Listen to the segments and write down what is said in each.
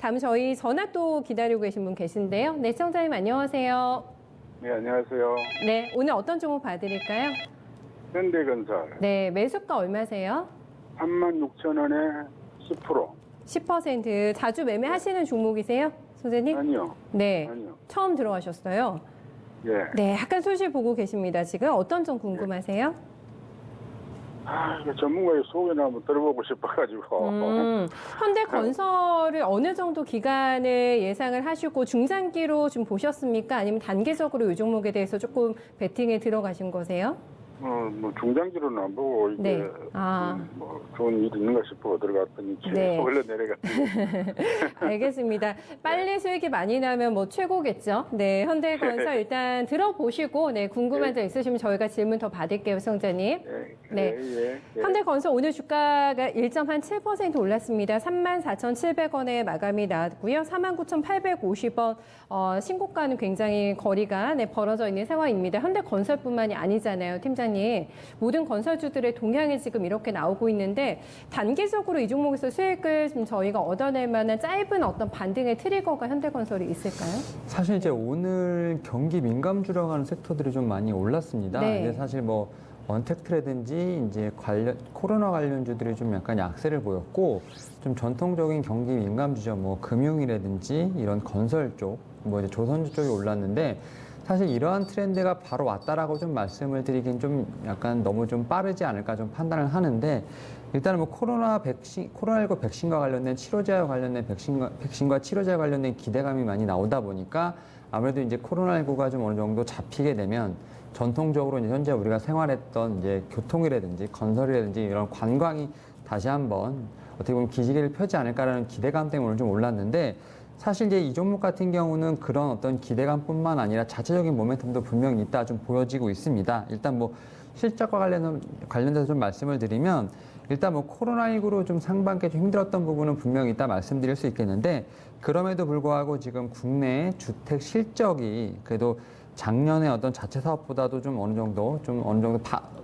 다음 저희 전화 또 기다리고 계신 분 계신데요. 네, 시청자님 안녕하세요. 네, 안녕하세요. 네, 오늘 어떤 종목 봐드릴까요? 현대건설 네, 매수가 얼마세요? 36,000원에 10%. 10% 자주 매매하시는 종목이세요? 선생님? 아니요. 네, 아니요. 처음 들어가셨어요. 예. 네, 약간 소식 보고 계십니다. 지금 어떤 점 궁금하세요? 이거 전문가의 소개나 한번 들어보고 싶어가지고. 현대건설을 어느 정도 기간을 예상을 하시고 중장기로 좀 보셨습니까? 아니면 단기적으로 이 종목에 대해서 조금 베팅에 들어가신 거세요? 뭐 중장기로는 안 보고 이게 네. 뭐 좋은 일이 있는가 싶어 들어갔더니 계속 네. 흘러내려갔어요. 알겠습니다. 빨리 수익이 많이 나면 뭐 최고겠죠. 네, 현대건설 일단 들어보시고 네, 궁금한 점 있으시면 저희가 질문 더 받을게요, 성자님. 네. 예. 현대건설 오늘 주가가 1.7% 올랐습니다. 34,700원에 마감이 나왔고요. 49,850원 신고가는 굉장히 거리가 벌어져 있는 상황입니다. 현대건설뿐만이 아니잖아요, 팀장님. 모든 건설주들의 동향이 지금 이렇게 나오고 있는데 단기적으로 이 종목에서 수익을 좀 저희가 얻어낼 만한 짧은 어떤 반등의 트리거가 현대건설이 있을까요? 사실 이제 오늘 경기 민감주라고 하는 섹터들이 좀 많이 올랐습니다. 네. 근데 사실 뭐 언택트라든지 이제 코로나 관련주들이 좀 약간 약세를 보였고 좀 전통적인 경기 민감주죠. 뭐 금융이라든지 이런 건설 쪽, 뭐 이제 조선주 쪽이 올랐는데 사실 이러한 트렌드가 바로 왔다라고 좀 말씀을 드리긴 좀 약간 너무 좀 빠르지 않을까 좀 판단을 하는데 일단은 뭐 코로나19 백신과 관련된 치료제와 관련된 백신과 치료제와 관련된 기대감이 많이 나오다 보니까 아무래도 이제 코로나19가 좀 어느 정도 잡히게 되면 전통적으로 이제 현재 우리가 생활했던 이제 교통이라든지 건설이라든지 이런 관광이 다시 한번 어떻게 보면 기지개를 펴지 않을까라는 기대감 때문에 좀 올랐는데 사실 이제 이 종목 같은 경우는 그런 어떤 기대감뿐만 아니라 자체적인 모멘텀도 분명히 있다 좀 보여지고 있습니다. 일단 뭐 실적과 관련돼서 좀 말씀을 드리면 일단 뭐 코로나19로 좀 상반기에 좀 힘들었던 부분은 분명히 있다 말씀드릴 수 있겠는데 그럼에도 불구하고 지금 국내 주택 실적이 그래도 작년에 어떤 자체 사업보다도 좀 어느 정도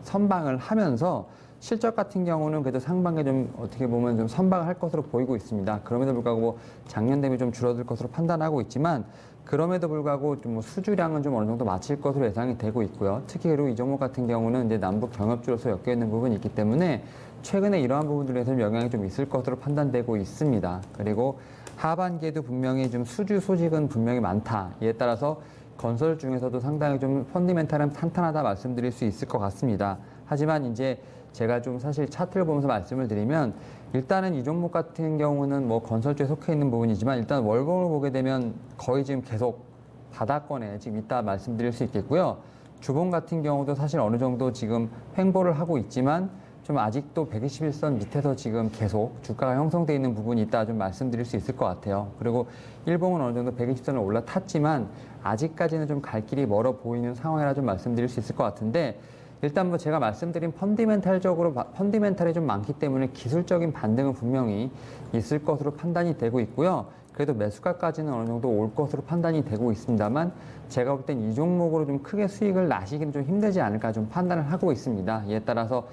선방을 하면서 실적 같은 경우는 그래도 상반기에 좀 어떻게 보면 좀 선방을 할 것으로 보이고 있습니다. 그럼에도 불구하고 뭐 작년 대비 좀 줄어들 것으로 판단하고 있지만 그럼에도 불구하고 좀 뭐 수주량은 좀 어느 정도 마칠 것으로 예상이 되고 있고요. 특히 그리고 이 종목 같은 경우는 이제 남북 경협주로서 엮여 있는 부분이 있기 때문에 최근에 이러한 부분들에서 영향이 좀 있을 것으로 판단되고 있습니다. 그리고 하반기에도 분명히 좀 수주 소식은 분명히 많다. 이에 따라서 건설 중에서도 상당히 좀 펀디멘탈은 탄탄하다 말씀드릴 수 있을 것 같습니다. 하지만 이제 제가 좀 사실 차트를 보면서 말씀을 드리면 일단은 이 종목 같은 경우는 뭐 건설주에 속해 있는 부분이지만 일단 월봉을 보게 되면 거의 지금 계속 바닥권에 지금 있다 말씀드릴 수 있겠고요. 주봉 같은 경우도 사실 어느 정도 지금 횡보를 하고 있지만 좀 아직도 121선 밑에서 지금 계속 주가가 형성되어 있는 부분이 있다 좀 말씀드릴 수 있을 것 같아요. 그리고 일봉은 어느 정도 120선을 올라탔지만 아직까지는 좀 갈 길이 멀어 보이는 상황이라 좀 말씀드릴 수 있을 것 같은데 일단 뭐 제가 말씀드린 펀디멘탈이 좀 많기 때문에 기술적인 반등은 분명히 있을 것으로 판단이 되고 있고요. 그래도 매수가까지는 어느 정도 올 것으로 판단이 되고 있습니다만 제가 볼 땐 이 종목으로 좀 크게 수익을 나시기는 좀 힘들지 않을까 좀 판단을 하고 있습니다. 이에 따라서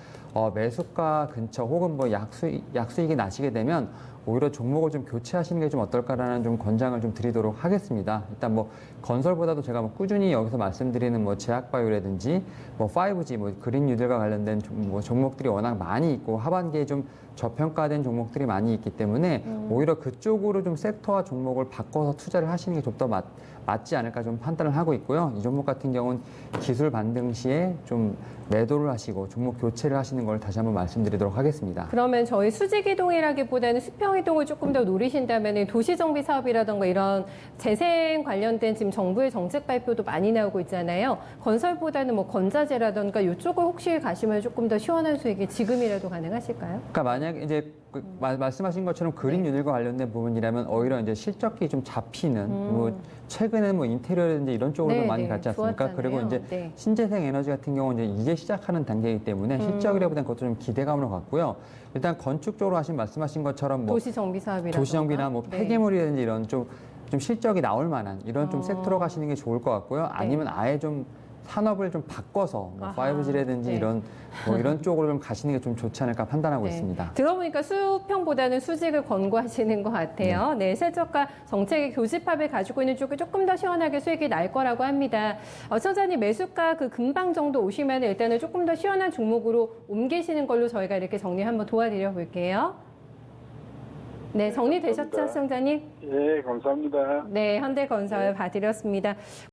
매수가 근처 혹은 뭐 약수익이 나시게 되면 오히려 종목을 좀 교체하시는 게 좀 어떨까라는 좀 권장을 좀 드리도록 하겠습니다. 일단 뭐 건설보다도 제가 뭐 꾸준히 여기서 말씀드리는 뭐 제약바이오라든지 뭐 5G, 뭐 그린 뉴딜과 관련된 뭐 종목들이 워낙 많이 있고 하반기에 좀 저평가된 종목들이 많이 있기 때문에 오히려 그쪽으로 좀 섹터와 종목을 바꿔서 투자를 하시는 게 좀 더 맞지 않을까 좀 판단을 하고 있고요. 이 종목 같은 경우는 기술 반등 시에 좀 매도를 하시고 종목 교체를 하시는 걸 다시 한번 말씀드리도록 하겠습니다. 그러면 저희 수직이동이라기보다는 수평이동을 조금 더 노리신다면 도시정비 사업이라던가 이런 재생 관련된 지금 정부의 정책 발표도 많이 나오고 있잖아요. 건설보다는 뭐 건자재라던가 이쪽을 혹시 가시면 조금 더 시원한 수익이 지금이라도 가능하실까요? 그러니까 만약 이제 말씀하신 것처럼 그린 뉴딜과 관련된 부분이라면 오히려 이제 실적이 좀 잡히는 뭐 최근에 뭐 인테리어라든지 이런 쪽으로 좀 많이 갔지 않습니까? 좋았잖아요. 그리고 이제 신재생 에너지 같은 경우는 이제 시작하는 단계이기 때문에 실적이라보다는 그것도 좀 기대감으로 갔고요. 일단 건축 쪽으로 말씀하신 것처럼 뭐 도시정비 사업이라던가 도시정비나 뭐 폐기물이라든지 이런 좀 실적이 나올 만한 이런 좀 섹터로 가시는 게 좋을 것 같고요. 아니면 아예 좀 산업을 좀 바꿔서 뭐 아하, 5G라든지 네. 이런 쪽으로 좀 가시는 게 좀 좋지 않을까 판단하고 네. 있습니다. 들어보니까 수평보다는 수직을 권고하시는 것 같아요. 네, 실적과 정책의 교집합을 가지고 있는 쪽이 조금 더 시원하게 수익이 날 거라고 합니다. 청자님 매수가 그 금방 정도 오시면 일단은 조금 더 시원한 종목으로 옮기시는 걸로 저희가 이렇게 정리 한번 도와드려 볼게요. 네, 정리되셨죠, 감사합니다. 시청자님? 예, 감사합니다. 네, 현대건설 봐드렸습니다.